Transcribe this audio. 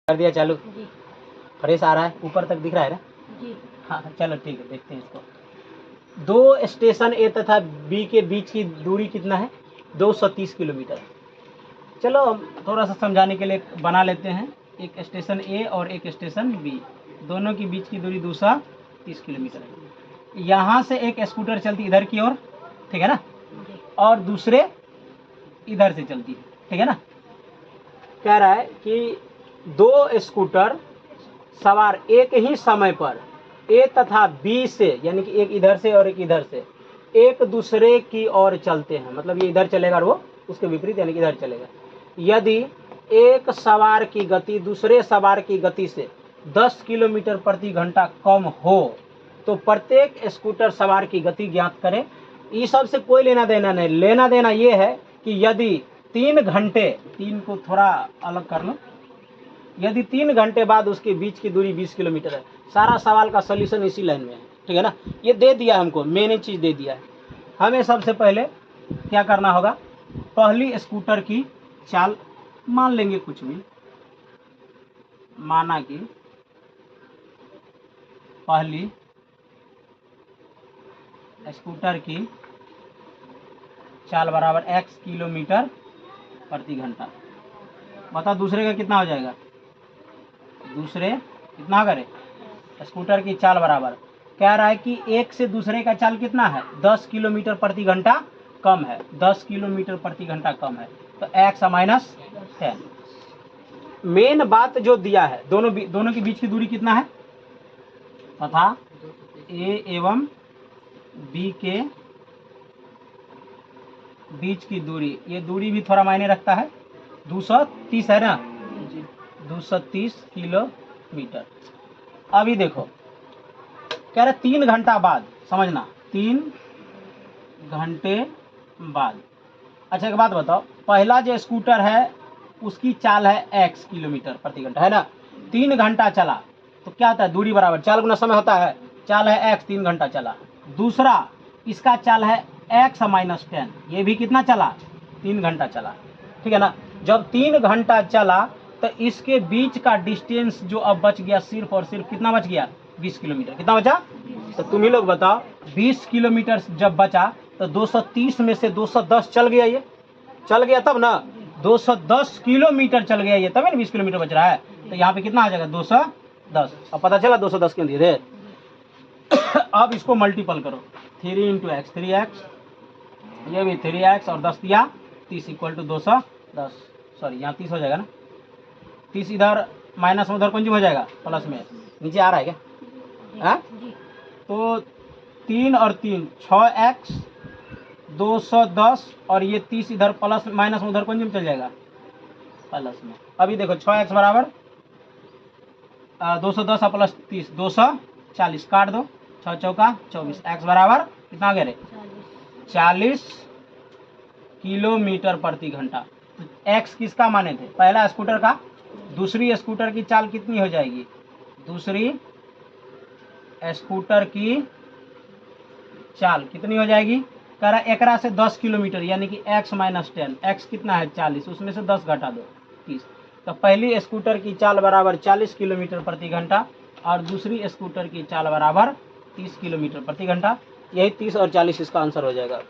कर दिया चालू जी फ्रेश आ रहा है, ऊपर तक दिख रहा है ना? जी हाँ चलो ठीक है, देखते हैं इसको। दो स्टेशन ए तथा बी के बीच की दूरी कितना है? 230 किलोमीटर। चलो हम थोड़ा सा समझाने के लिए बना लेते हैं। एक स्टेशन ए और एक स्टेशन बी, दोनों के बीच की दूरी 230 किलोमीटर है। यहाँ से एक स्कूटर चलती इधर की ओर, ठीक है ना, जी और दूसरे इधर से चलती है, ठीक है ना। कह रहा है कि दो स्कूटर सवार एक ही समय पर ए तथा बी से, यानी कि एक इधर से और एक इधर से, एक दूसरे की ओर चलते हैं। मतलब ये इधर चलेगा और वो उसके विपरीत यानी कि इधर चलेगा। यदि एक सवार की गति दूसरे सवार की गति से 10 किलोमीटर प्रति घंटा कम हो तो प्रत्येक स्कूटर सवार की गति ज्ञात करें। इस सब से कोई लेना देना नहीं, लेना देना ये है कि यदि 3 घंटे, 3 को थोड़ा अलग कर लो, यदि 3 घंटे बाद उसके बीच की दूरी 20 किलोमीटर है। सारा सवाल का सॉल्यूशन इसी लाइन में है, ठीक है ना। ये दे दिया हमको, मैंने चीज़ दे दिया है। हमें सबसे पहले क्या करना होगा, पहली स्कूटर की चाल मान लेंगे, कुछ भी माना कि पहली स्कूटर की चाल बराबर x किलोमीटर प्रति घंटा। बता दूसरे का कितना हो जाएगा? दूसरे कितना करे, स्कूटर की चाल बराबर, कह रहा है कि एक से दूसरे का चाल कितना है? 10 किलोमीटर प्रति घंटा कम है, 10 किलोमीटर प्रति घंटा कम है, तो x माइनस 10। मेन बात जो दिया है, दोनों के बीच की दूरी कितना है, तथा ए एवं बी के बीच की दूरी, ये दूरी भी थोड़ा मायने रखता है, 230 है ना, 230 किलोमीटर। अभी देखो कह रहे 3 घंटा बाद, समझना 3 घंटे बाद। अच्छा एक बात बताओ, पहला जो स्कूटर है उसकी चाल है x किलोमीटर प्रति घंटा, है ना। 3 घंटा चला तो क्या होता है, दूरी बराबर चाल गुना समय होता है, चाल है x, 3 घंटा चला। दूसरा इसका चाल है x माइनस 10, ये भी कितना चला, 3 घंटा चला, ठीक है ना। जब 3 घंटा चला तो इसके बीच का डिस्टेंस जो अब बच गया सिर्फ और सिर्फ कितना बच गया, 20 किलोमीटर। कितना बचा? तो तुम ही लोग बताओ, 20 किलोमीटर जब बचा तो 230 में से 210 चल गया, ये चल गया तब ना, 210 किलोमीटर चल गया ये, तब 20 किलोमीटर बच रहा है। तो यहाँ पे कितना आ जाएगा, 210। अब पता चला 210 क्यों दिए थे। अब इसको मल्टीपल करो, 3 इंटू एक्स 3x, ये भी 3x और 10 दिया 30 इक्वल टू 210। सॉरी यहाँ 30 हो जाएगा ना, 30 इधर माइनस में उधर कौन हो जाएगा, प्लस में, नीचे आ रहा है क्या? हाँ तो 3 और 3 6x 210 और ये 30 इधर प्लस माइनस में उधर कौन चल जाएगा, प्लस में। अभी देखो 6x बराबर 210 और प्लस 30 240, काट दो, 6 चौका 24, x बराबर कितना गया रे, 40 किलोमीटर प्रति घंटा। तो x किसका माने थे, पहला स्कूटर का। दूसरी स्कूटर की चाल कितनी हो जाएगी, दूसरी स्कूटर की चाल कितनी हो जाएगी, कह रहा एकरा से 10 किलोमीटर यानी कि x माइनस 10, x कितना है 40, उसमें से 10 घटा दो 30। तो पहली स्कूटर की चाल बराबर 40 किलोमीटर प्रति घंटा और दूसरी स्कूटर की चाल बराबर 30 किलोमीटर प्रति घंटा। यही 30 और 40 इसका आंसर हो जाएगा।